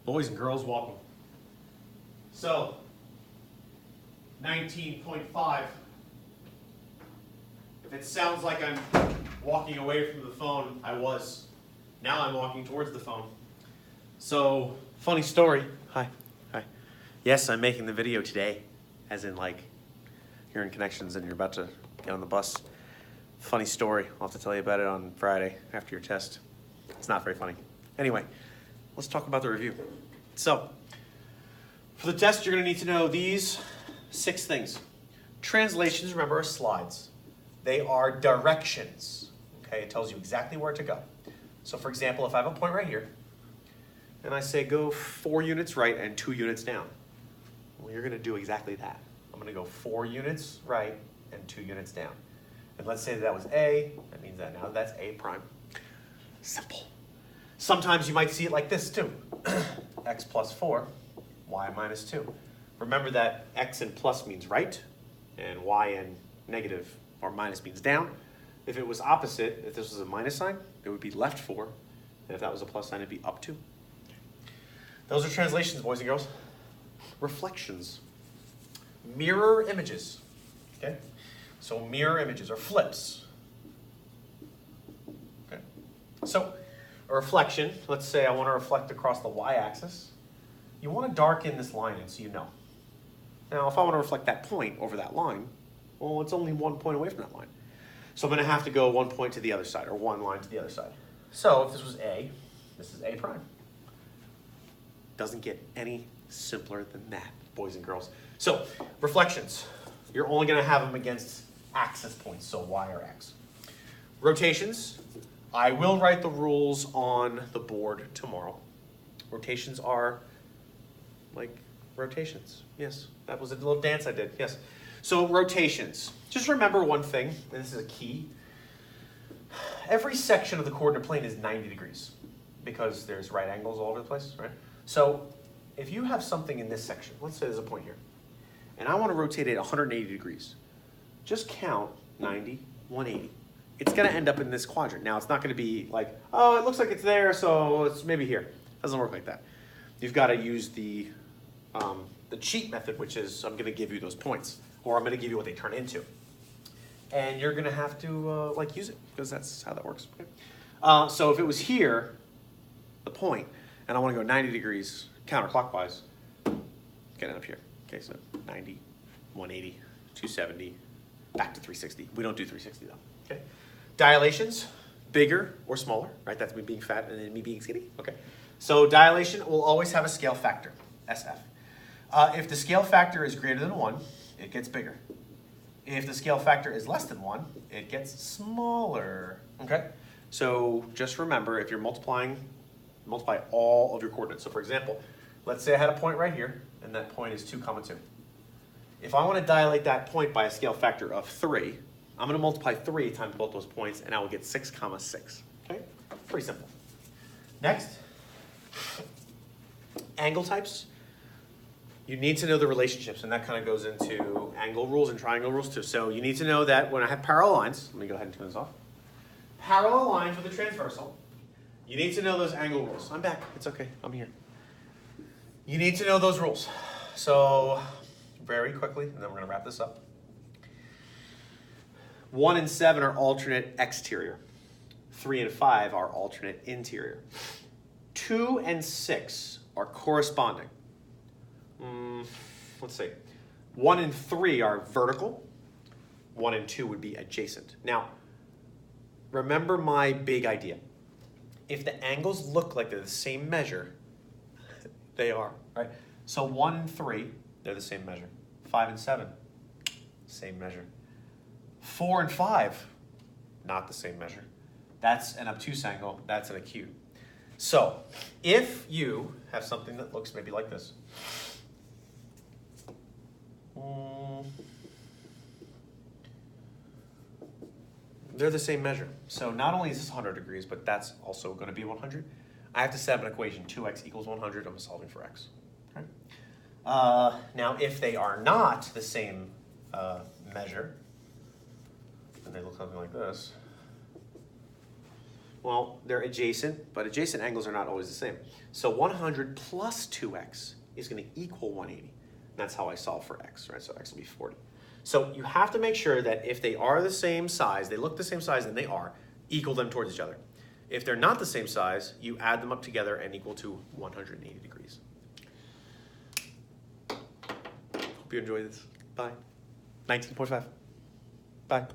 Boys and girls, welcome. So, 19.5. If it sounds like I'm walking away from the phone, I was. Now I'm walking towards the phone. So, funny story. Hi. Yes, I'm making the video today, as in like, you're in Connections and you're about to get on the bus. Funny story. I'll have to tell you about it on Friday after your test. It's not very funny. Anyway, let's talk about the review. So, for the test, you're going to need to know these 6 things. Translations, remember, are slides. They are directions. Okay, it tells you exactly where to go. So, for example, if I have a point right here, and I say go 4 units right and 2 units down, well, you're going to do exactly that. I'm going to go 4 units right and 2 units down. And let's say that was A. That means that now that's A prime. Simple. Sometimes you might see it like this too. X plus 4, y minus 2. Remember that x and plus means right, and y and negative or minus means down. If it was opposite, if this was a minus sign, it would be left 4. And if that was a plus sign, it'd be up 2. Those are translations, boys and girls. Reflections. Mirror images. Okay? So mirror images or flips. Okay? So a reflection, let's say I want to reflect across the y-axis. You want to darken this line in so you know. Now, if I want to reflect that point over that line, well, it's only 1 point away from that line. So I'm going to have to go 1 point to the other side, or 1 line to the other side. So if this was A, this is A prime. Doesn't get any simpler than that, boys and girls. So, reflections. You're only going to have them against axis points, so y or x. Rotations. I will write the rules on the board tomorrow. Rotations are like rotations. Yes, that was a little dance I did. Yes. So rotations. Just remember one thing, and this is a key. Every section of the coordinate plane is 90 degrees because there's right angles all over the place, right? So if you have something in this section, let's say there's a point here, and I want to rotate it 180 degrees, just count 90, 180. It's going to end up in this quadrant. Now, it's not going to be like, oh, it looks like it's there, so it's maybe here. It doesn't work like that. You've got to use the cheat method, which is I'm going to give you those points, or I'm going to give you what they turn into. And you're going to have to use it, because that's how that works. Okay? So if it was here, the point, and I want to go 90 degrees counterclockwise, get it up here. Okay, so 90, 180, 270, back to 360. We don't do 360 though. Okay. Dilations, bigger or smaller, right? That's me being fat and then me being skinny. Okay. So dilation will always have a scale factor, SF. If the scale factor is greater than 1, it gets bigger. If the scale factor is less than 1, it gets smaller. Okay. So just remember, if you're multiply all of your coordinates. So for example, let's say I had a point right here, and that point is 2, 2. If I want to dilate that point by a scale factor of 3, I'm going to multiply 3 times both those points, and I will get 6, 6. Okay? Pretty simple. Next, angle types. You need to know the relationships, and that kind of goes into angle rules and triangle rules too. So you need to know that when I have parallel lines, let me go ahead and turn this off. Parallel lines with a transversal, you need to know those angle rules. I'm back. It's okay. I'm here. You need to know those rules. So very quickly, and then we're going to wrap this up. 1 and 7 are alternate exterior. 3 and 5 are alternate interior. 2 and 6 are corresponding. Let's see. 1 and 3 are vertical. 1 and 2 would be adjacent. Now, remember my big idea. If the angles look like they're the same measure, they are, right? So 1 and 3, they're the same measure. 5 and 7, same measure. 4 and 5, not the same measure. That's an obtuse angle, that's an acute. So, if you have something that looks maybe like this, they're the same measure. So not only is this 100 degrees, but that's also going to be 100. I have to set up an equation, 2x equals 100. I'm solving for x. Okay? Now, if they are not the same measure, and they look something like this, Well, they're adjacent, but adjacent angles are not always the same. So 100 plus 2x is going to equal 180. That's how I solve for x, right? So x will be 40. So you have to make sure that if they are the same size, they look the same size, and they are, equal them towards each other. If they're not the same size, you add them up together and equal to 180 degrees. Hope you enjoy this. Bye. 19.5. Bye.